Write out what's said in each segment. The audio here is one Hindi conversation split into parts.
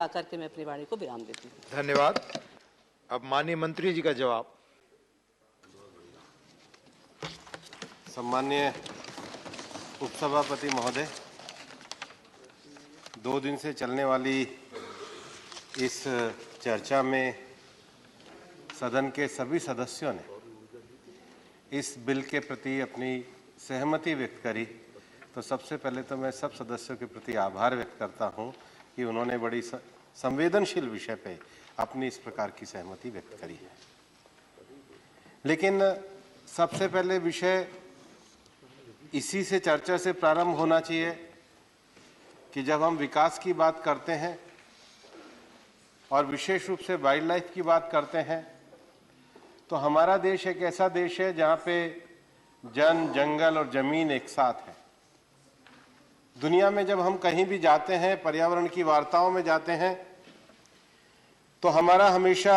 आकर के मैं अपनी वाणी को विराम देती हूँ। धन्यवाद। अब माननीय मंत्री जी का जवाब। सम्माननीय उपसभापति महोदय, 2 दिन से चलने वाली इस चर्चा में सदन के सभी सदस्यों ने इस बिल के प्रति अपनी सहमति व्यक्त करी। तो सबसे पहले तो मैं सब सदस्यों के प्रति आभार व्यक्त करता हूं कि उन्होंने बड़ी संवेदनशील विषय पे अपनी इस प्रकार की सहमति व्यक्त करी है। लेकिन सबसे पहले विषय इसी से चर्चा से प्रारंभ होना चाहिए कि जब हम विकास की बात करते हैं और विशेष रूप से वाइल्ड लाइफ की बात करते हैं तो हमारा देश एक ऐसा देश है जहां पे जन, जंगल और जमीन एक साथ है। दुनिया में जब हम कहीं भी जाते हैं, पर्यावरण की वार्ताओं में जाते हैं, तो हमारा हमेशा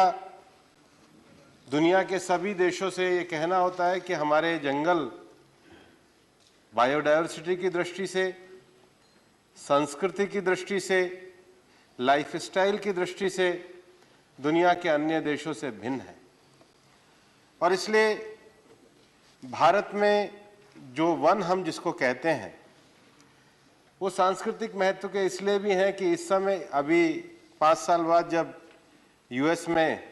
दुनिया के सभी देशों से ये कहना होता है कि हमारे जंगल बायोडायवर्सिटी की दृष्टि से, संस्कृति की दृष्टि से, लाइफस्टाइल की दृष्टि से दुनिया के अन्य देशों से भिन्न है। और इसलिए भारत में जो वन हम जिसको कहते हैं वो सांस्कृतिक महत्व के इसलिए भी हैं कि इस समय अभी 5 साल बाद जब यूएस में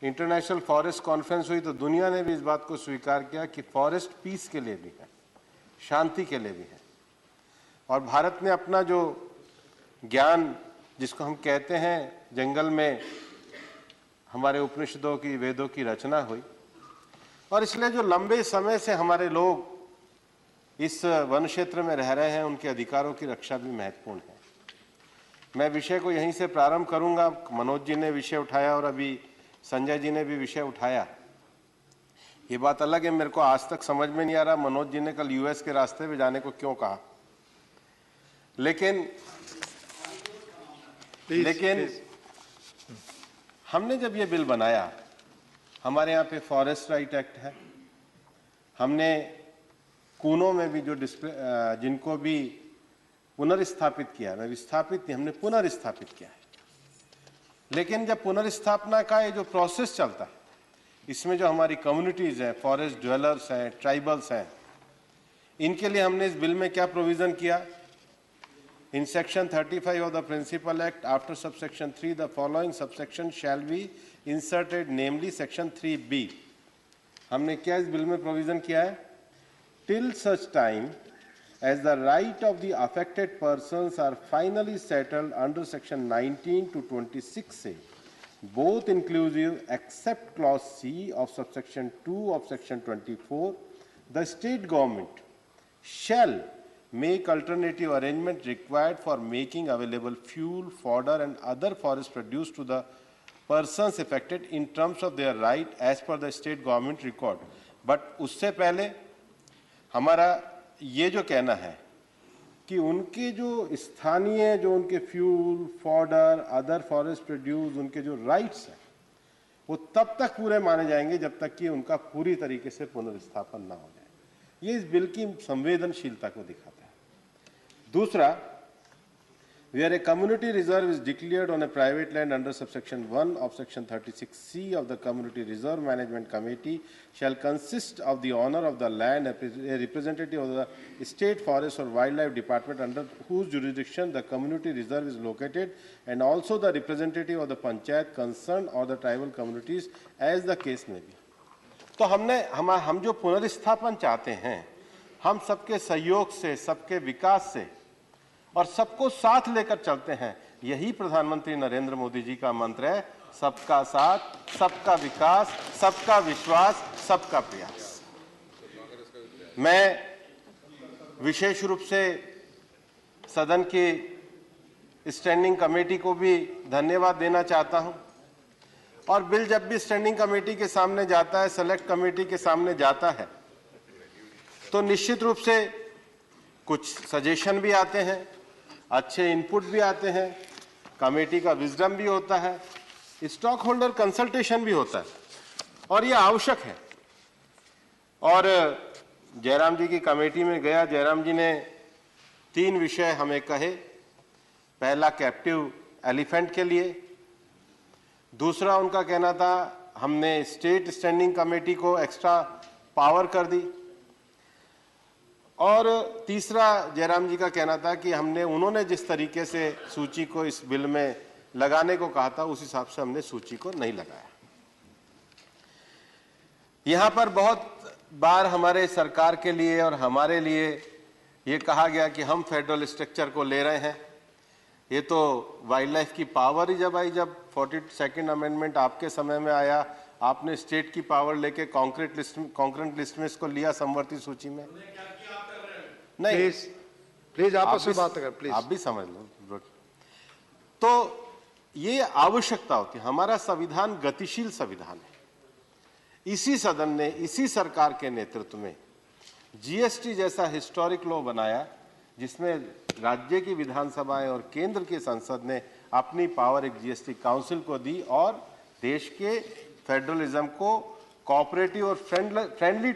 इंटरनेशनल फॉरेस्ट कॉन्फ्रेंस हुई तो दुनिया ने भी इस बात को स्वीकार किया कि फॉरेस्ट पीस के लिए भी है, शांति के लिए भी है। और भारत ने अपना जो ज्ञान जिसको हम कहते हैं, जंगल में हमारे उपनिषदों की, वेदों की रचना हुई और इसलिए जो लंबे समय से हमारे लोग इस वन क्षेत्र में रह रहे हैं उनके अधिकारों की रक्षा भी महत्वपूर्ण है। मैं विषय को यहीं से प्रारंभ करूंगा। मनोज जी ने विषय उठाया और अभी संजय जी ने भी विषय उठाया। ये बात अलग है, मेरे को आज तक समझ में नहीं आ रहा मनोज जी ने कल यूएस के रास्ते पे जाने को क्यों कहा। लेकिन हमने जब ये बिल बनाया, हमारे यहाँ पे फॉरेस्ट राइट एक्ट है, हमने कूनों में भी जो जिनको भी पुनर्स्थापित किया, मैं विस्थापित नहीं, हमने पुनर्स्थापित किया है। लेकिन जब पुनर्स्थापना का ये जो प्रोसेस चलता है, इसमें जो हमारी कम्युनिटीज हैं, फॉरेस्ट ड्वेलर्स हैं, ट्राइबल्स हैं, इनके लिए हमने इस बिल में क्या प्रोविजन किया। In section 35 of the Principal Act, after subsection 3, the following subsection shall be inserted, namely section 3B. हमने क्या इस बिल में प्रोविजन किया है? Till such time as the right of the affected persons are finally settled under section 19 to 26A, both inclusive except clause C of subsection 2 of section 24, the state government shall make alternative arrangement required for making available fuel, fodder and other forest produce to the persons affected in terms of their right as per the state government record. But उससे पहले हमारा ये जो कहना है कि उनके जो स्थानीय जो उनके fuel, fodder, other forest produce, उनके जो राइट्स हैं वो तब तक पूरे माने जाएंगे जब तक कि उनका पूरी तरीके से पुनर्स्थापन ना हो जाए। ये इस बिल की संवेदनशीलता को दिखाता है। दूसरा, where a community reserve is declared on a private land under subsection 1 of section 36C of the Community Reserve Management Committee shall consist of the owner of the land, a representative of the State Forest or Wildlife Department under whose jurisdiction the community reserve is located, and also the representative of the panchayat concerned or the tribal communities as the case may be. तो हम जो पुनर्स्थापन चाहते हैं, हम सबके सहयोग से, सबके विकास से और सबको साथ लेकर चलते हैं। यही प्रधानमंत्री नरेंद्र मोदी जी का मंत्र है, सबका साथ, सबका विकास, सबका विश्वास, सबका प्रयास। मैं विशेष रूप से सदन की स्टैंडिंग कमेटी को भी धन्यवाद देना चाहता हूं। और बिल जब भी स्टैंडिंग कमेटी के सामने जाता है, सेलेक्ट कमेटी के सामने जाता है, तो निश्चित रूप से कुछ सजेशन भी आते हैं, अच्छे इनपुट भी आते हैं, कमेटी का विजडम भी होता है, स्टॉक होल्डर कंसल्टेशन भी होता है और ये आवश्यक है। और जयराम जी की कमेटी में गया, जयराम जी ने 3 विषय हमें कहे। पहला कैप्टिव एलिफेंट के लिए। दूसरा उनका कहना था हमने स्टेट स्टैंडिंग कमेटी को एक्स्ट्रा पावर कर दी। और तीसरा जयराम जी का कहना था कि उन्होंने जिस तरीके से सूची को इस बिल में लगाने को कहा था उस हिसाब से हमने सूची को नहीं लगाया। यहां पर बहुत बार हमारे सरकार के लिए और हमारे लिए ये कहा गया कि हम फेडरल स्ट्रक्चर को ले रहे हैं। ये तो वाइल्ड लाइफ की पावर ही जब आई, जब 42nd अमेंडमेंट आपके समय में आया, आपने स्टेट की पावर लेके कॉन्करेंट लिस्ट में इसको लिया संवर्ती सूची में। नहीं, प्लीज आपस में बात कर, प्लीज आप भी समझ लो। तो ये आवश्यकता होती है, हमारा संविधान गतिशील संविधान है। इसी सदन ने इसी सरकार के नेतृत्व में जीएसटी जैसा हिस्टोरिक लॉ बनाया जिसमें राज्य की विधानसभाएं और केंद्र की संसद ने अपनी पावर एक जीएसटी काउंसिल को दी और देश के फेडरलिज्म को कोऑपरेटिव और फ्रेंडली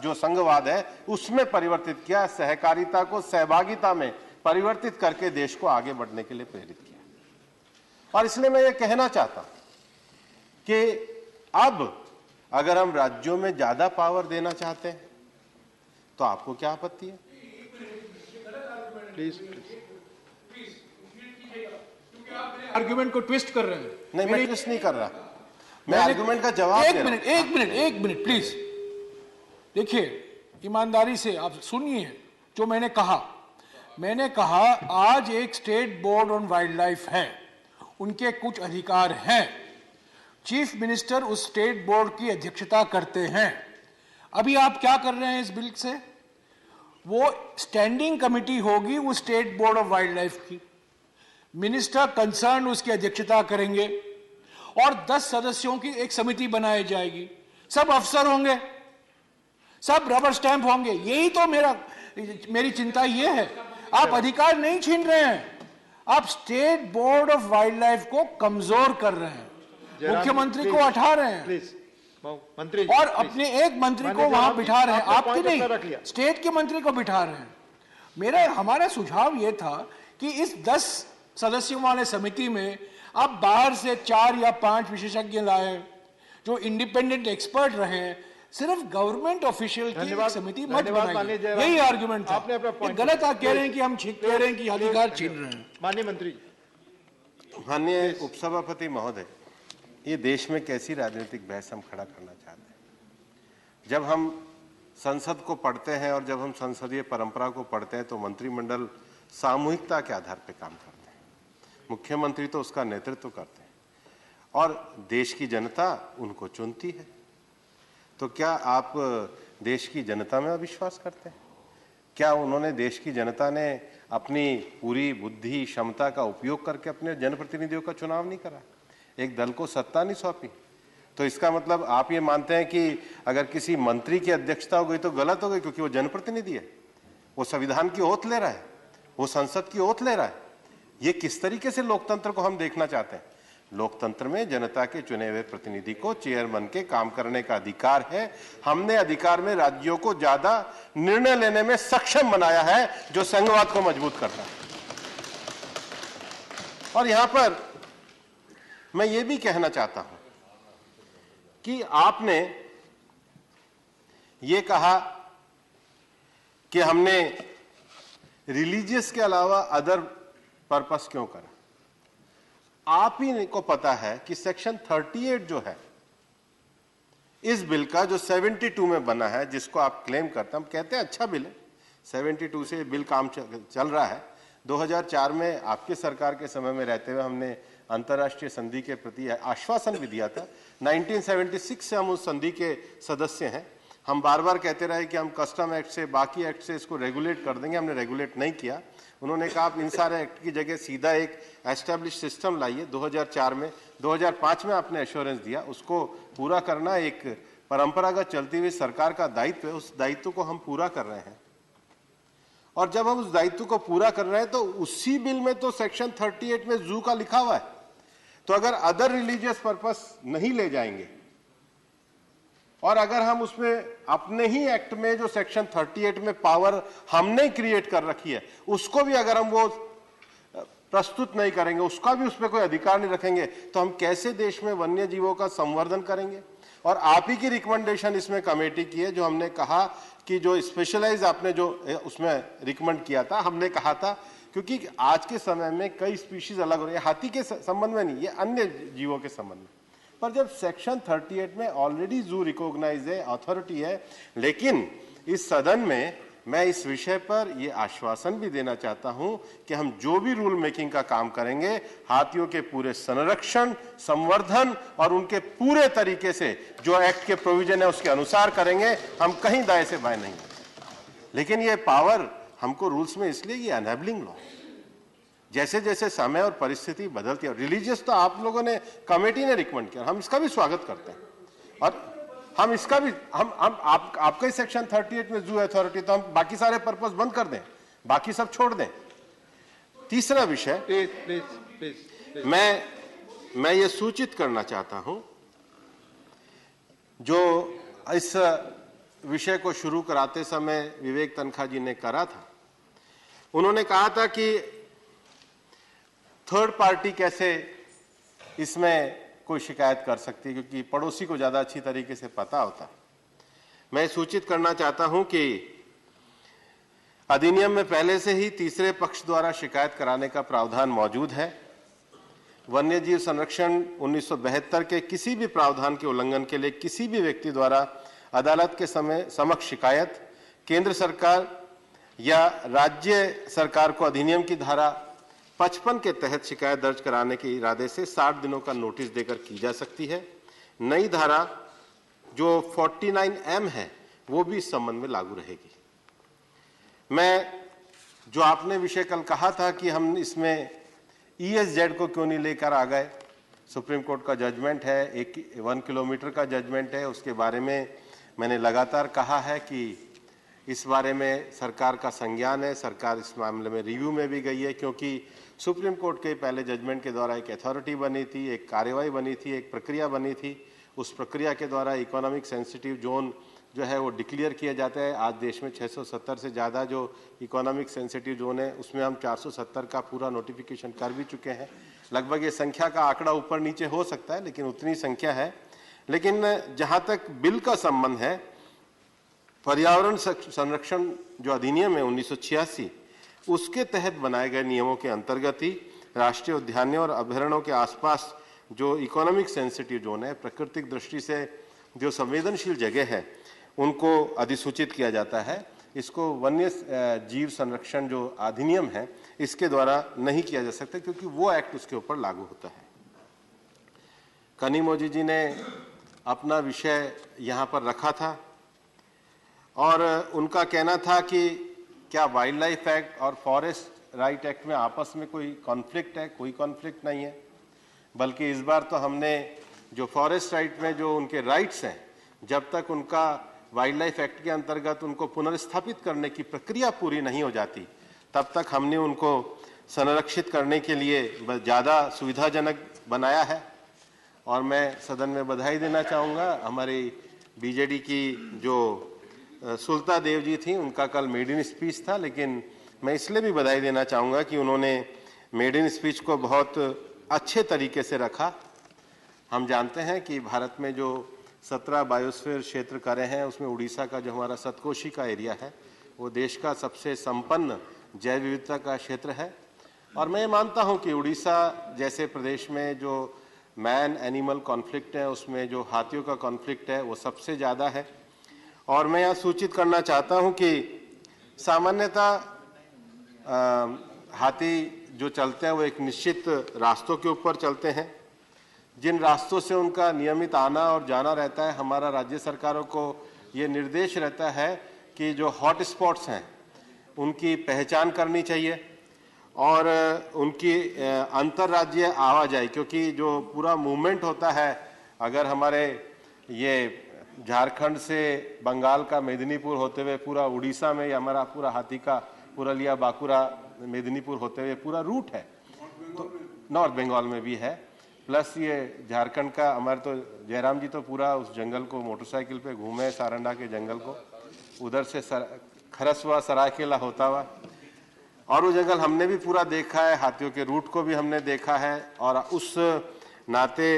जो संघवाद है उसमें परिवर्तित किया, सहकारिता को सहभागिता में परिवर्तित करके देश को आगे बढ़ने के लिए प्रेरित किया। और इसलिए मैं ये कहना चाहता हूं कि अब अगर हम राज्यों में ज्यादा पावर देना चाहते हैं तो आपको क्या आपत्ति है? प्लीज आर्गुमेंट को ट्विस्ट कर रहे हैं। नहीं, मैं ट्विस्ट नहीं कर रहा, मैं आर्गुमेंट का जवाब दे रहा हूं। एक मिनट प्लीज। देखिए, ईमानदारी से आप सुनिए जो मैंने कहा आज एक state board on wild life है, उनके कुछ अधिकार हैं, चीफ मिनिस्टर उस स्टेट बोर्ड की अध्यक्षता करते हैं। अभी आप क्या कर रहे हैं इस बिल से? वो स्टैंडिंग कमेटी होगी उस state board of wild life की, मिनिस्टर कंसर्न उसकी अध्यक्षता करेंगे और 10 सदस्यों की एक समिति बनाई जाएगी। सब अफसर होंगे, सब रबर स्टैंप होंगे। यही तो मेरी चिंता ये है। आप अधिकार नहीं छीन रहे हैं, आप state board of wild life को कमजोर कर रहे हैं, मुख्यमंत्री को हटा रहे हैं मंत्री और अपने एक मंत्री को वहां बिठा रहे हैं, आपके नहीं, स्टेट के मंत्री को बिठा रहे हैं। हमारा सुझाव यह था कि इस 10 सदस्यों वाले समिति में आप बाहर से 4 या 5 विशेषज्ञ लाए जो इंडिपेंडेंट एक्सपर्ट रहे, सिर्फ गवर्नमेंट ऑफिशियल की एक समिति मत बनाइए। यही आर्गुमेंट था। आपने अपना पॉइंट गलत आप कह रहे हैं कि हम कह रहे हैं कि अधिकार छीन रहे हैं। माननीय मंत्री। माननीय उपसभापति महोदय, ये देश में कैसी राजनीतिक बहस हम खड़ा करना चाहते हैं? जब हम संसद को पढ़ते हैं और जब हम संसदीय परंपरा को पढ़ते हैं तो मंत्रिमंडल सामूहिकता के आधार पर काम करते हैं, मुख्यमंत्री तो उसका नेतृत्व करते हैं और देश की जनता उनको चुनती है। तो क्या आप देश की जनता में अविश्वास करते हैं? क्या उन्होंने, देश की जनता ने अपनी पूरी बुद्धि क्षमता का उपयोग करके अपने जनप्रतिनिधियों का चुनाव नहीं करा, एक दल को सत्ता नहीं सौंपी? तो इसका मतलब आप ये मानते हैं कि अगर किसी मंत्री की अध्यक्षता हो गई तो गलत हो गई क्योंकि वो जनप्रतिनिधि है, वो संविधान की ओथ ले रहा है, वो संसद की ओथ ले रहा है? ये किस तरीके से लोकतंत्र को हम देखना चाहते हैं? लोकतंत्र में जनता के चुने हुए प्रतिनिधि को चेयरमैन के काम करने का अधिकार है। हमने अधिकार में राज्यों को ज्यादा निर्णय लेने में सक्षम बनाया है जो संघवाद को मजबूत करता है। और यहां पर मैं ये भी कहना चाहता हूं कि आपने ये कहा कि हमने रिलीजियस के अलावा अदर पर्पस क्यों करा। आप ही को पता है कि सेक्शन 38 जो है इस बिल का, जो 72 में बना है, जिसको आप क्लेम करते हैं, हम कहते हैं अच्छा बिल है, 72 से बिल काम चल रहा है। 2004 में आपके सरकार के समय में रहते हुए हमने अंतर्राष्ट्रीय संधि के प्रति आश्वासन भी दिया था। 1976 से हम उस संधि के सदस्य हैं। हम बार बार कहते रहे कि हम कस्टम एक्ट से, बाकी एक्ट से इसको रेगुलेट कर देंगे, हमने रेगुलेट नहीं किया। उन्होंने कहा आप इन सारे एक्ट की जगह सीधा एक एस्टेब्लिश सिस्टम लाइए। 2004 में, 2005 में आपने एश्योरेंस दिया, उसको पूरा करना एक परंपरागत चलती हुई सरकार का दायित्व है। उस दायित्व को हम पूरा कर रहे हैं और जब हम उस दायित्व को पूरा कर रहे हैं तो उसी बिल में तो सेक्शन 38 में जू का लिखा हुआ है। तो अगर अदर रिलीजियस पर्पस नहीं ले जाएंगे और अगर हम उसमें अपने ही एक्ट में जो सेक्शन 38 में पावर हमने क्रिएट कर रखी है उसको भी अगर हम वो प्रस्तुत नहीं करेंगे, उसका भी उस पर कोई अधिकार नहीं रखेंगे, तो हम कैसे देश में वन्य जीवों का संवर्धन करेंगे? और आप ही की रिकमेंडेशन इसमें कमेटी की है, जो हमने कहा कि जो स्पेशलाइज आपने जो उसमें रिकमेंड किया था, हमने कहा था क्योंकि आज के समय में कई स्पीशीज अलग हो रही है, हाथी के संबंध में नहीं, ये अन्य जीवों के संबंध में। पर जब सेक्शन 38 में ऑलरेडी जू रिकॉग्नाइज है, अथॉरिटी है, लेकिन इस सदन में मैं इस विषय पर यह आश्वासन भी देना चाहता हूं कि हम जो भी रूल मेकिंग का काम करेंगे, हाथियों के पूरे संरक्षण, संवर्धन और उनके पूरे तरीके से जो एक्ट के प्रोविजन है उसके अनुसार करेंगे। हम कहीं दाएं से बाएं नहीं। लेकिन ये पावर हमको रूल्स में इसलिए, ये एनेबलिंग लॉ, जैसे जैसे समय और परिस्थिति बदलती है। रिलीजियस तो आप लोगों ने, कमेटी ने रिकमेंड किया, हम इसका भी स्वागत करते हैं, और हम इसका भी आपका ही सेक्शन 38 में जू अथॉरिटी, तो हम बाकी सारे पर्पस बंद कर दें, बाकी सब छोड़ दें। तीसरा विषय, प्लीज मैं ये सूचित करना चाहता हूं, जो इस विषय को शुरू कराते समय विवेक तनखा जी ने करा था, उन्होंने कहा था कि थर्ड पार्टी कैसे इसमें कोई शिकायत कर सकती है, क्योंकि पड़ोसी को ज्यादा अच्छी तरीके से पता होता है। मैं सूचित करना चाहता हूं कि अधिनियम में पहले से ही तीसरे पक्ष द्वारा शिकायत कराने का प्रावधान मौजूद है। वन्यजीव संरक्षण 1972 के किसी भी प्रावधान के उल्लंघन के लिए किसी भी व्यक्ति द्वारा अदालत के समक्ष शिकायत केंद्र सरकार या राज्य सरकार को अधिनियम की धारा 55 के तहत शिकायत दर्ज कराने के इरादे से 60 दिनों का नोटिस देकर की जा सकती है। नई धारा जो 49M है वो भी इस संबंध में लागू रहेगी। मैं जो आपने विषय कल कहा था कि हम इसमें ESZ को क्यों नहीं लेकर आ गए, सुप्रीम कोर्ट का जजमेंट है, 1 किलोमीटर का जजमेंट है, उसके बारे में मैंने लगातार कहा है कि इस बारे में सरकार का संज्ञान है, सरकार इस मामले में रिव्यू में भी गई है, क्योंकि सुप्रीम कोर्ट के पहले जजमेंट के द्वारा एक अथॉरिटी बनी थी, एक कार्रवाई बनी थी, एक प्रक्रिया बनी थी। उस प्रक्रिया के द्वारा इकोनॉमिक सेंसिटिव जोन जो है वो डिक्लेयर किया जाता है। आज देश में 670 से ज़्यादा जो इकोनॉमिक सेंसिटिव जोन है, उसमें हम 470 का पूरा नोटिफिकेशन कर भी चुके हैं। लगभग ये संख्या का आंकड़ा ऊपर नीचे हो सकता है, लेकिन उतनी संख्या है। लेकिन जहाँ तक बिल का संबंध है, पर्यावरण संरक्षण जो अधिनियम है 1986, उसके तहत बनाए गए नियमों के अंतर्गत ही राष्ट्रीय उद्यानों और अभयारण्यों के आसपास जो इकोनॉमिक सेंसिटिव जोन है, प्राकृतिक दृष्टि से जो संवेदनशील जगह है, उनको अधिसूचित किया जाता है। इसको वन्य जीव संरक्षण जो अधिनियम है इसके द्वारा नहीं किया जा सकता, क्योंकि वो एक्ट उसके ऊपर लागू होता है। कनिमोझी जी ने अपना विषय यहाँ पर रखा था और उनका कहना था कि क्या वाइल्ड लाइफ एक्ट और फॉरेस्ट राइट एक्ट में आपस में कोई कॉन्फ्लिक्ट है? कोई कॉन्फ्लिक्ट नहीं है, बल्कि इस बार तो हमने जो फॉरेस्ट राइट में जो उनके राइट्स हैं, जब तक उनका वाइल्ड लाइफ एक्ट के अंतर्गत उनको पुनर्स्थापित करने की प्रक्रिया पूरी नहीं हो जाती, तब तक हमने उनको संरक्षित करने के लिए ज़्यादा सुविधाजनक बनाया है। और मैं सदन में बधाई देना चाहूँगा, हमारी बीजेडी की जो सुलता देव जी थी, उनका कल मेडिन स्पीच था, लेकिन मैं इसलिए भी बधाई देना चाहूँगा कि उन्होंने मेडिन स्पीच को बहुत अच्छे तरीके से रखा। हम जानते हैं कि भारत में जो 17 बायोस्फीयर क्षेत्र करे हैं, उसमें उड़ीसा का जो हमारा सतकोशी का एरिया है, वो देश का सबसे संपन्न जैव विविधता का क्षेत्र है। और मैं मानता हूँ कि उड़ीसा जैसे प्रदेश में जो मैन एनिमल कॉन्फ्लिक्ट है, उसमें जो हाथियों का कॉन्फ्लिक्ट है वो सबसे ज़्यादा है। और मैं यहाँ सूचित करना चाहता हूँ कि सामान्यतः हाथी जो चलते हैं वो एक निश्चित रास्तों के ऊपर चलते हैं, जिन रास्तों से उनका नियमित आना और जाना रहता है। हमारा राज्य सरकारों को ये निर्देश रहता है कि जो हॉट स्पॉट्स हैं उनकी पहचान करनी चाहिए और उनकी अंतर्राज्यीय आवाजाही, क्योंकि जो पूरा मूवमेंट होता है, अगर हमारे ये झारखंड से बंगाल का मेदिनीपुर होते हुए पूरा उड़ीसा में हमारा पूरा हाथी का पुरलिया बांकुरा मेदिनीपुर होते हुए पूरा रूट है, तो नॉर्थ बंगाल में भी है। प्लस ये झारखंड का हमारे तो जयराम जी तो पूरा उस जंगल को मोटरसाइकिल पे घूमे, सारंडा के जंगल को, उधर से खरसवा सरायकेला होता हुआ, और वो जंगल हमने भी पूरा देखा है, हाथियों के रूट को भी हमने देखा है। और उस नाते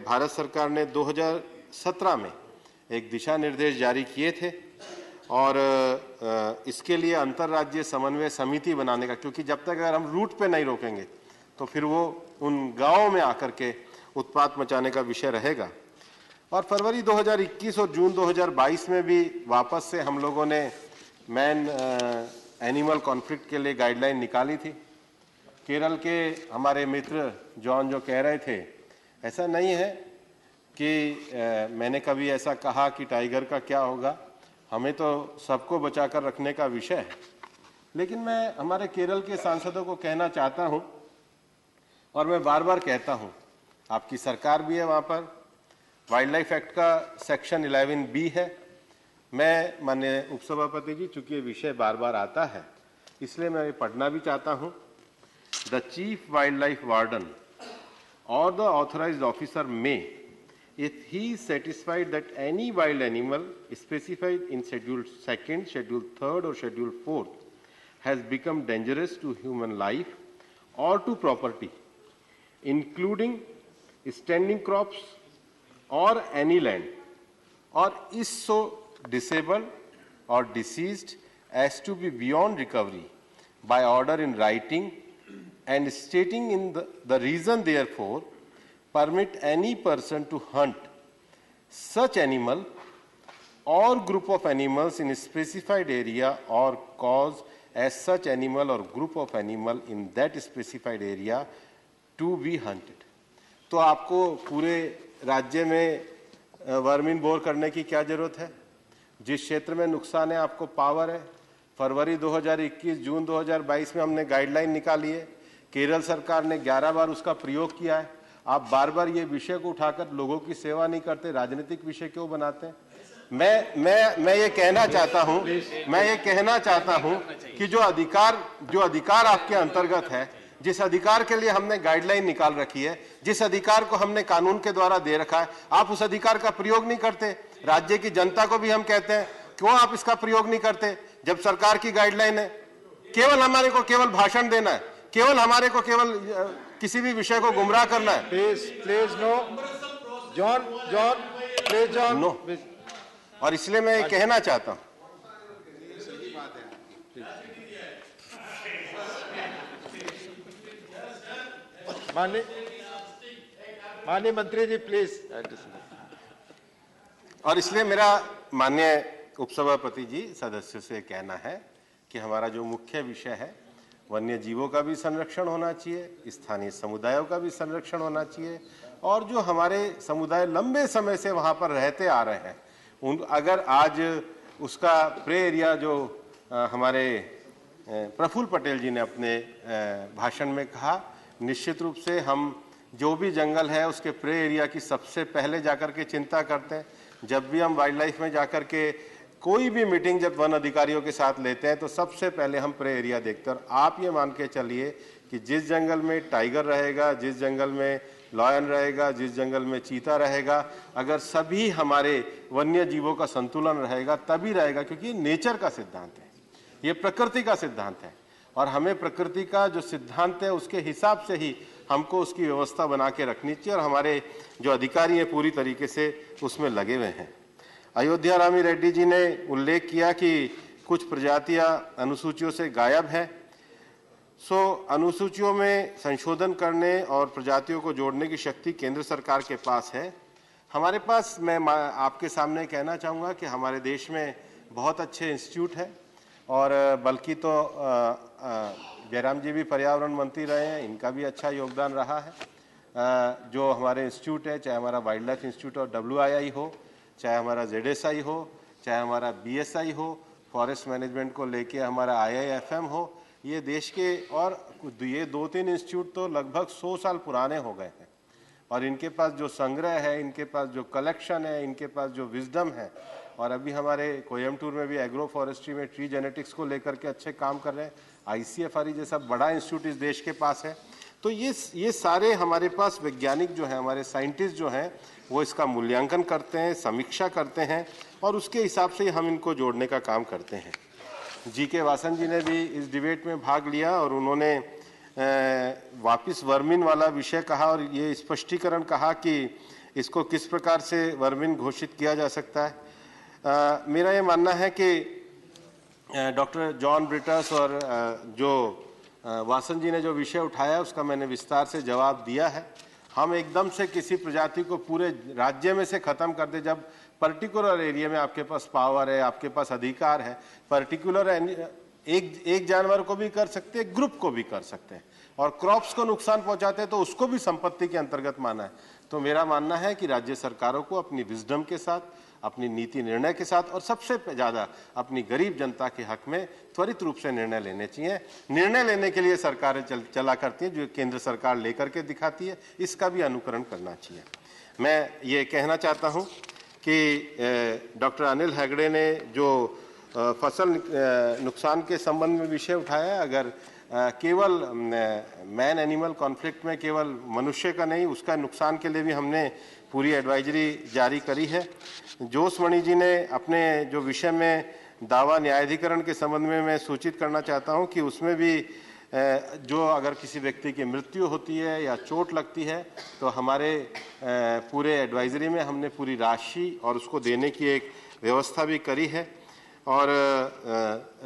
भारत सरकार ने 2017 में एक दिशा निर्देश जारी किए थे और इसके लिए अंतर्राज्यीय समन्वय समिति बनाने का, क्योंकि जब तक अगर हम रूट पे नहीं रोकेंगे तो फिर वो उन गांवों में आकर के उत्पात मचाने का विषय रहेगा। और फरवरी 2021 और जून 2022 में भी वापस से हम लोगों ने मैन एनिमल कॉन्फ्लिक्ट के लिए गाइडलाइन निकाली थी। केरल के हमारे मित्र जॉन जो कह रहे थे, ऐसा नहीं है कि मैंने कभी ऐसा कहा कि टाइगर का क्या होगा, हमें तो सबको बचाकर रखने का विषय है। लेकिन मैं हमारे केरल के सांसदों को कहना चाहता हूं और मैं बार बार कहता हूं, आपकी सरकार भी है वहां पर, वाइल्ड लाइफ एक्ट का सेक्शन 11B है। मैं माननीय उपसभापति जी, चूंकि ये विषय बार बार आता है इसलिए मैं ये पढ़ना भी चाहता हूं। The chief wild life warden or the authorized officer may, if he is satisfied that any wild animal specified in Schedule 2nd, Schedule 3rd or Schedule 4th has become dangerous to human life or to property, including standing crops or any land, or is so disabled or deceased as to be beyond recovery by order in writing, and stating in the reason therefore permit any person to hunt such animal or group of animals in a specified area or cause as such animal or group of animal in that specified area to be hunted। तो आपको पूरे राज्य में वर्मिन बोर करने की क्या जरूरत है? जिस क्षेत्र में नुकसान है आपको पावर है। फरवरी 2021 जून 2022 में हमने गाइडलाइन निकाली है, केरल सरकार ने 11 बार उसका प्रयोग किया है। आप बार बार ये विषय को उठाकर लोगों की सेवा नहीं करते, राजनीतिक विषय क्यों बनाते हैं? मैं ये कहना चाहता हूं कि जो अधिकार आपके अंतर्गत है, जिस अधिकार के लिए हमने गाइडलाइन निकाल रखी है, जिस अधिकार को हमने कानून के द्वारा दे रखा है, आप उस अधिकार का प्रयोग नहीं करते। राज्य की जनता को भी हम कहते हैं, क्यों आप इसका प्रयोग नहीं करते? जब सरकार की गाइडलाइन है, केवल हमारे को केवल भाषण देना है, केवल हमारे को केवल किसी भी विषय को गुमराह करना है। Please no John please John no. और इसलिए मैं ये कहना चाहता हूं, माननीय मंत्री जी प्लीज। और इसलिए मेरा माननीय उपसभापति जी सदस्यों से कहना है कि हमारा जो मुख्य विषय है, वन्य जीवों का भी संरक्षण होना चाहिए, स्थानीय समुदायों का भी संरक्षण होना चाहिए, और जो हमारे समुदाय लंबे समय से वहां पर रहते आ रहे हैं, अगर आज उसका प्रे एरिया जो हमारे प्रफुल्ल पटेल जी ने अपने भाषण में कहा, निश्चित रूप से हम जो भी जंगल है उसके प्रे एरिया की सबसे पहले जाकर के चिंता करते हैं। जब भी हम वाइल्ड लाइफ में जाकर के कोई भी मीटिंग जब वन अधिकारियों के साथ लेते हैं तो सबसे पहले हम प्रे एरिया देखते हैं। और आप ये मान के चलिए कि जिस जंगल में टाइगर रहेगा, जिस जंगल में लॉयन रहेगा, जिस जंगल में चीता रहेगा, अगर सभी हमारे वन्य जीवों का संतुलन रहेगा तभी रहेगा, क्योंकि ये नेचर का सिद्धांत है, ये प्रकृति का सिद्धांत है, और हमें प्रकृति का जो सिद्धांत है उसके हिसाब से ही हमको उसकी व्यवस्था बना के रखनी चाहिए, और हमारे जो अधिकारी हैं पूरी तरीके से उसमें लगे हुए हैं। अयोध्या रामी रेड्डी जी ने उल्लेख किया कि कुछ प्रजातियां अनुसूचियों से गायब हैं। अनुसूचियों में संशोधन करने और प्रजातियों को जोड़ने की शक्ति केंद्र सरकार के पास है। हमारे पास, मैं आपके सामने कहना चाहूँगा कि हमारे देश में बहुत अच्छे इंस्टीट्यूट हैं, और बल्कि तो जयराम जी भी पर्यावरण मंत्री रहे हैं, इनका भी अच्छा योगदान रहा है। जो हमारे इंस्टीट्यूट है, चाहे हमारा वाइल्ड लाइफ इंस्टीट्यूट और WII हो, चाहे हमारा ZSI हो, चाहे हमारा BSI हो, फॉरेस्ट मैनेजमेंट को लेके हमारा IIFM हो, ये देश के, और ये 2-3 इंस्टीट्यूट तो लगभग 100 साल पुराने हो गए हैं, और इनके पास जो संग्रह है, इनके पास जो कलेक्शन है, इनके पास जो विजडम है, और अभी हमारे कोयम्बटूर में भी एग्रो फॉरेस्ट्री में ट्री जेनेटिक्स को लेकर के अच्छे काम कर रहे हैं। ICFRE जैसा बड़ा इंस्टीट्यूट इस देश के पास है। तो ये सारे हमारे पास वैज्ञानिक जो हैं, हमारे साइंटिस्ट जो हैं, वो इसका मूल्यांकन करते हैं, समीक्षा करते हैं, और उसके हिसाब से हम इनको जोड़ने का काम करते हैं। जीके वासन जी ने भी इस डिबेट में भाग लिया और उन्होंने वापस वर्मिन वाला विषय कहा और ये स्पष्टीकरण कहा कि इसको किस प्रकार से वर्मिन घोषित किया जा सकता है। मेरा ये मानना है कि डॉक्टर जॉन ब्रिटस और जो वासन जी ने जो विषय उठाया उसका मैंने विस्तार से जवाब दिया है। हम एकदम से किसी प्रजाति को पूरे राज्य में से खत्म कर दे, जब पर्टिकुलर एरिया में आपके पास पावर है, आपके पास अधिकार है, पर्टिकुलर एक जानवर को भी कर सकते हैं, ग्रुप को भी कर सकते हैं, और क्रॉप्स को नुकसान पहुंचाते हैं तो उसको भी संपत्ति के अंतर्गत माना है। तो मेरा मानना है कि राज्य सरकारों को अपनी विजडम के साथ, अपनी नीति निर्णय के साथ और सबसे ज्यादा अपनी गरीब जनता के हक में त्वरित रूप से निर्णय लेने चाहिए। निर्णय लेने के लिए सरकारें चला करती हैं, जो केंद्र सरकार लेकर के दिखाती है, इसका भी अनुकरण करना चाहिए। मैं ये कहना चाहता हूं कि डॉक्टर अनिल हेगड़े ने जो फसल नुकसान के संबंध में विषय उठाया, अगर केवल मैन एनिमल कॉन्फ्लिक्ट में केवल मनुष्य का नहीं, उसका नुकसान के लिए भी हमने पूरी एडवाइजरी जारी करी है। जोशमणि जी ने अपने जो विषय में दावा न्यायाधिकरण के संबंध में मैं सूचित करना चाहता हूं कि उसमें भी जो अगर किसी व्यक्ति की मृत्यु होती है या चोट लगती है तो हमारे पूरे एडवाइजरी में हमने पूरी राशि और उसको देने की एक व्यवस्था भी करी है। और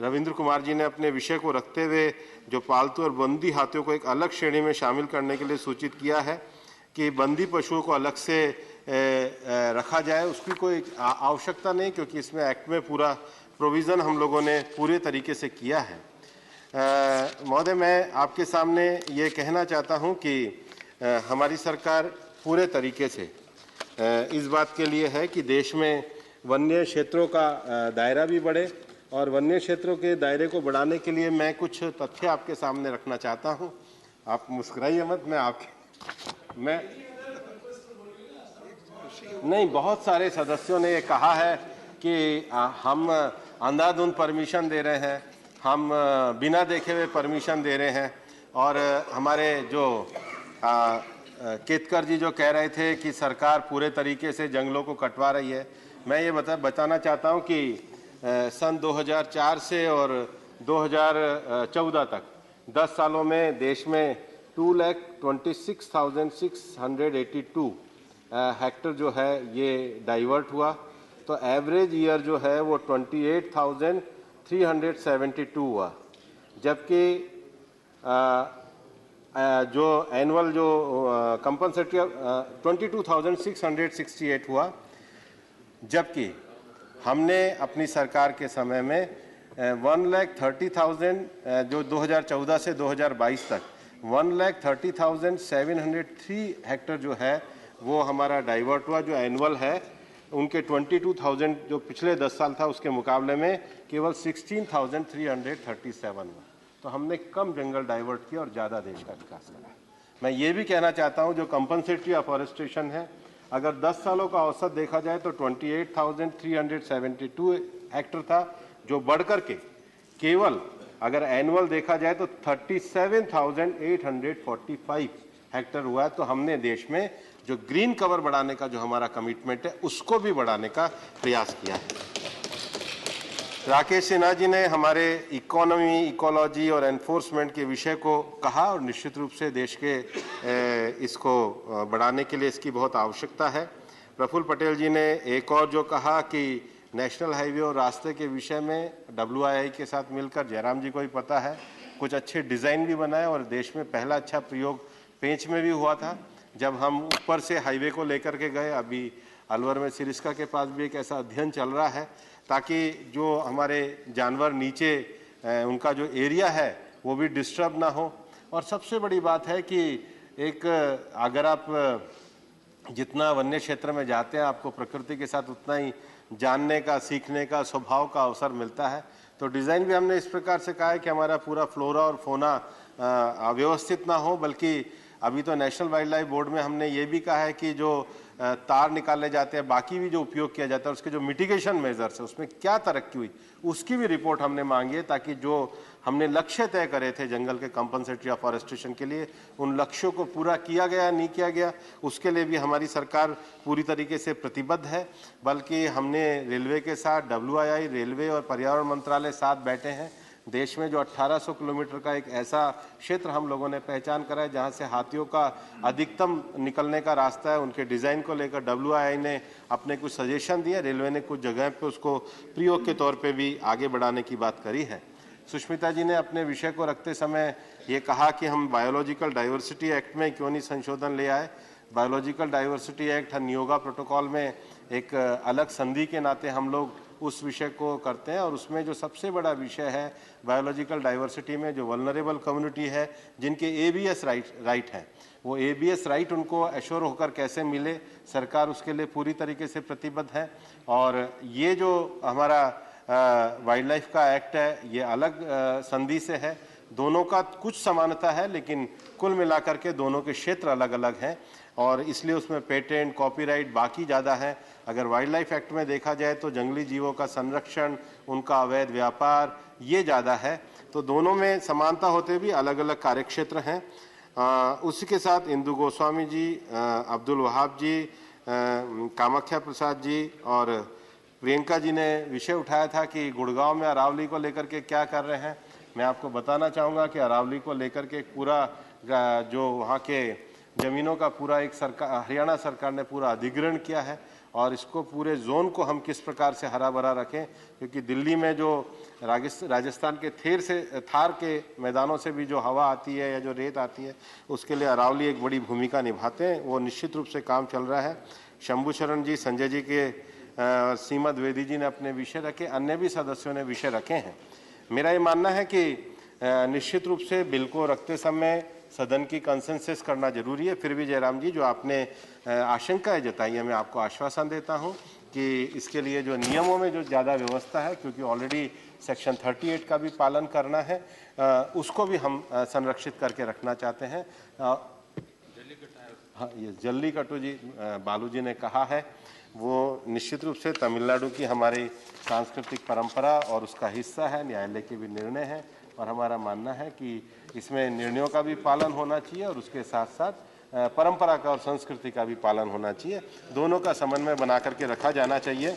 रविंद्र कुमार जी ने अपने विषय को रखते हुए जो पालतू और बंदी हाथियों को एक अलग श्रेणी में शामिल करने के लिए सूचित किया है कि बंदी पशुओं को अलग से रखा जाए, उसकी कोई आवश्यकता नहीं, क्योंकि इसमें एक्ट में पूरा प्रोविज़न हम लोगों ने पूरे तरीके से किया है। महोदय, मैं आपके सामने ये कहना चाहता हूँ कि हमारी सरकार पूरे तरीके से इस बात के लिए है कि देश में वन्य क्षेत्रों का दायरा भी बढ़े, और वन्य क्षेत्रों के दायरे को बढ़ाने के लिए मैं कुछ तथ्य आपके सामने रखना चाहता हूं। आप मुस्कुराइए मत, मैं नहीं, बहुत सारे सदस्यों ने ये कहा है कि हम अंधाधुंध परमिशन दे रहे हैं, हम बिना देखे हुए परमिशन दे रहे हैं, और हमारे जो केतकर जी जो कह रहे थे कि सरकार पूरे तरीके से जंगलों को कटवा रही है। मैं ये बताना चाहता हूँ कि सन 2004 से और 2014 तक 10 सालों में देश में 2,26,682 हेक्टर जो है ये डाइवर्ट हुआ, तो एवरेज ईयर जो है वो 28,372 हुआ, जबकि जो एनुअल जो कंपनसेटरी 22,668 हुआ, जबकि हमने अपनी सरकार के समय में 1,30,000 जो 2014 से 2022 तक 1,30,703 हेक्टर जो है वो हमारा डाइवर्ट हुआ, जो एनुअल है उनके 22,000 जो पिछले 10 साल था उसके मुकाबले में केवल 16,337 हुआ। तो हमने कम जंगल डाइवर्ट किया और ज़्यादा देश का विकास करा। मैं ये भी कहना चाहता हूँ जो कंपनसेटरी अफॉरेस्टेशन है, अगर 10 सालों का औसत देखा जाए तो 28,372 हेक्टर था, जो बढ़कर के केवल अगर एनुअल देखा जाए तो 37,845 हेक्टर हुआ है। तो हमने देश में जो ग्रीन कवर बढ़ाने का जो हमारा कमिटमेंट है उसको भी बढ़ाने का प्रयास किया है। राकेश सिन्हा जी ने हमारे इकोनॉमी, इकोलॉजी और एनफोर्समेंट के विषय को कहा, और निश्चित रूप से देश के इसको बढ़ाने के लिए इसकी बहुत आवश्यकता है। प्रफुल्ल पटेल जी ने एक और जो कहा कि नेशनल हाईवे और रास्ते के विषय में WII के साथ मिलकर, जयराम जी को ही पता है, कुछ अच्छे डिज़ाइन भी बनाए, और देश में पहला अच्छा प्रयोग पेंच में भी हुआ था जब हम ऊपर से हाईवे को लेकर के गए। अभी अलवर में सिरिस्का के पास भी एक ऐसा अध्ययन चल रहा है ताकि जो हमारे जानवर नीचे उनका जो एरिया है वो भी डिस्टर्ब ना हो। और सबसे बड़ी बात है कि एक अगर आप जितना वन्य क्षेत्र में जाते हैं आपको प्रकृति के साथ उतना ही जानने का, सीखने का, स्वभाव का अवसर मिलता है। तो डिज़ाइन भी हमने इस प्रकार से कहा है कि हमारा पूरा फ्लोरा और फोना अव्यवस्थित ना हो, बल्कि अभी तो नेशनल वाइल्ड लाइफ बोर्ड में हमने ये भी कहा है कि जो तार निकाले जाते हैं, बाकी भी जो उपयोग किया जाता है, उसके जो मिटिगेशन मेजर्स है उसमें क्या तरक्की हुई, उसकी भी रिपोर्ट हमने मांगी है, ताकि जो हमने लक्ष्य तय करे थे जंगल के कंपनसेटरी अफॉरेस्टेशन के लिए, उन लक्ष्यों को पूरा किया गया नहीं किया गया, उसके लिए भी हमारी सरकार पूरी तरीके से प्रतिबद्ध है। बल्कि हमने रेलवे के साथ WII, रेलवे और पर्यावरण मंत्रालय साथ बैठे हैं। देश में जो 1800 किलोमीटर का एक ऐसा क्षेत्र हम लोगों ने पहचान करा है जहां से हाथियों का अधिकतम निकलने का रास्ता है, उनके डिज़ाइन को लेकर WII ने अपने कुछ सजेशन दिए, रेलवे ने कुछ जगह पे उसको प्रयोग के तौर पे भी आगे बढ़ाने की बात करी है। सुष्मिता जी ने अपने विषय को रखते समय ये कहा कि हम बायोलॉजिकल डाइवर्सिटी एक्ट में क्यों नहीं संशोधन ले आए। बायोलॉजिकल डाइवर्सिटी एक्ट नियोगा प्रोटोकॉल में एक अलग संधि के नाते हम लोग उस विषय को करते हैं, और उसमें जो सबसे बड़ा विषय है बायोलॉजिकल डाइवर्सिटी में जो वल्नरेबल कम्युनिटी है, जिनके ABS राइट हैं, वो ABS राइट उनको एश्योर होकर कैसे मिले, सरकार उसके लिए पूरी तरीके से प्रतिबद्ध है। और ये जो हमारा वाइल्ड लाइफ का एक्ट है, ये अलग संधि से है, दोनों का कुछ समानता है, लेकिन कुल मिलाकर के दोनों के क्षेत्र अलग अलग हैं, और इसलिए उसमें पेटेंट, कॉपीराइट बाकी ज़्यादा है। अगर वाइल्ड लाइफ एक्ट में देखा जाए तो जंगली जीवों का संरक्षण, उनका अवैध व्यापार, ये ज़्यादा है। तो दोनों में समानता होते भी अलग अलग कार्यक्षेत्र हैं। उसी के साथ इंदु गोस्वामी जी, अब्दुल वहाब जी, कामाख्या प्रसाद जी और प्रियंका जी ने विषय उठाया था कि गुड़गांव में अरावली को लेकर के क्या कर रहे हैं। मैं आपको बताना चाहूँगा कि अरावली को लेकर के पूरा जो वहाँ के ज़मीनों का पूरा एक हरियाणा सरकार ने पूरा अधिग्रहण किया है, और इसको पूरे जोन को हम किस प्रकार से हरा भरा रखें, क्योंकि दिल्ली में जो राजस्थान के थार के मैदानों से भी जो हवा आती है या जो रेत आती है, उसके लिए अरावली एक बड़ी भूमिका निभाते हैं। वो निश्चित रूप से काम चल रहा है। शंभू शरण जी, संजय जी के सीमा द्विवेदी जी ने अपने विषय रखे, अन्य भी सदस्यों ने विषय रखे हैं। मेरा ये मानना है कि निश्चित रूप से बिल को रखते समय सदन की कंसेंसस करना जरूरी है। फिर भी जयराम जी, जो आपने आशंकाएं जताई है, मैं आपको आश्वासन देता हूं कि इसके लिए जो नियमों में जो ज़्यादा व्यवस्था है, क्योंकि ऑलरेडी सेक्शन 38 का भी पालन करना है, उसको भी हम संरक्षित करके रखना चाहते हैं। हाँ, ये जल्लीकट्टू जी बालू जी ने कहा है, वो निश्चित रूप से तमिलनाडु की हमारी सांस्कृतिक परंपरा और उसका हिस्सा है, न्यायालय के भी निर्णय हैं, और हमारा मानना है कि इसमें निर्णयों का भी पालन होना चाहिए और उसके साथ साथ परंपरा का और संस्कृति का भी पालन होना चाहिए। दोनों का समन्वय बना करके रखा जाना चाहिए।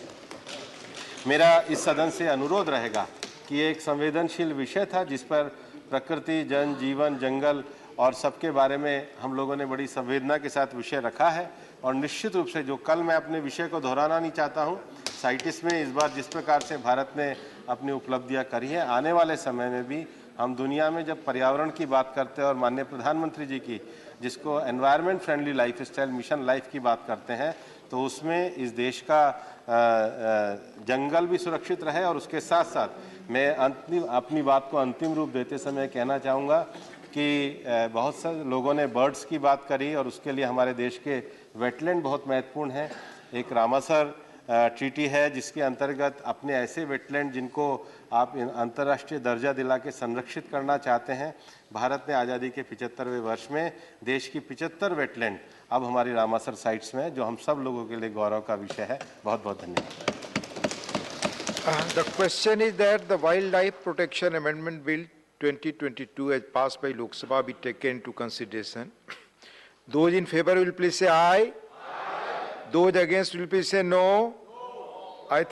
मेरा इस सदन से अनुरोध रहेगा कि एक संवेदनशील विषय था जिस पर प्रकृति, जन जीवन, जंगल और सबके बारे में हम लोगों ने बड़ी संवेदना के साथ विषय रखा है, और निश्चित रूप से जो कल मैं अपने विषय को दोहराना नहीं चाहता हूँ, साइटिस में इस बार जिस प्रकार से भारत ने अपनी उपलब्धियां करी है, आने वाले समय में भी हम दुनिया में जब पर्यावरण की बात करते हैं और माननीय प्रधानमंत्री जी की जिसको environment friendly lifestyle mission life की बात करते हैं, तो उसमें इस देश का जंगल भी सुरक्षित रहे। और उसके साथ साथ मैं अपनी बात को अंतिम रूप देते समय कहना चाहूँगा कि बहुत सारे लोगों ने बर्ड्स की बात करी, और उसके लिए हमारे देश के वेटलैंड बहुत महत्वपूर्ण हैं। एक रामासर ट्रीटी है जिसके अंतर्गत अपने ऐसे वेटलैंड जिनको आप अंतर्राष्ट्रीय दर्जा दिला के संरक्षित करना चाहते हैं। भारत ने आज़ादी के 75वें वर्ष में देश की 75 वेटलैंड अब हमारी रामासर साइट्स में, जो हम सब लोगों के लिए गौरव का विषय है। बहुत बहुत धन्यवाद। The question is that the Wildlife Protection Amendment Bill 2022 as passed by Lok Sabha be taken into consideration. Those in favor will please say aye. Those against will please say no. I think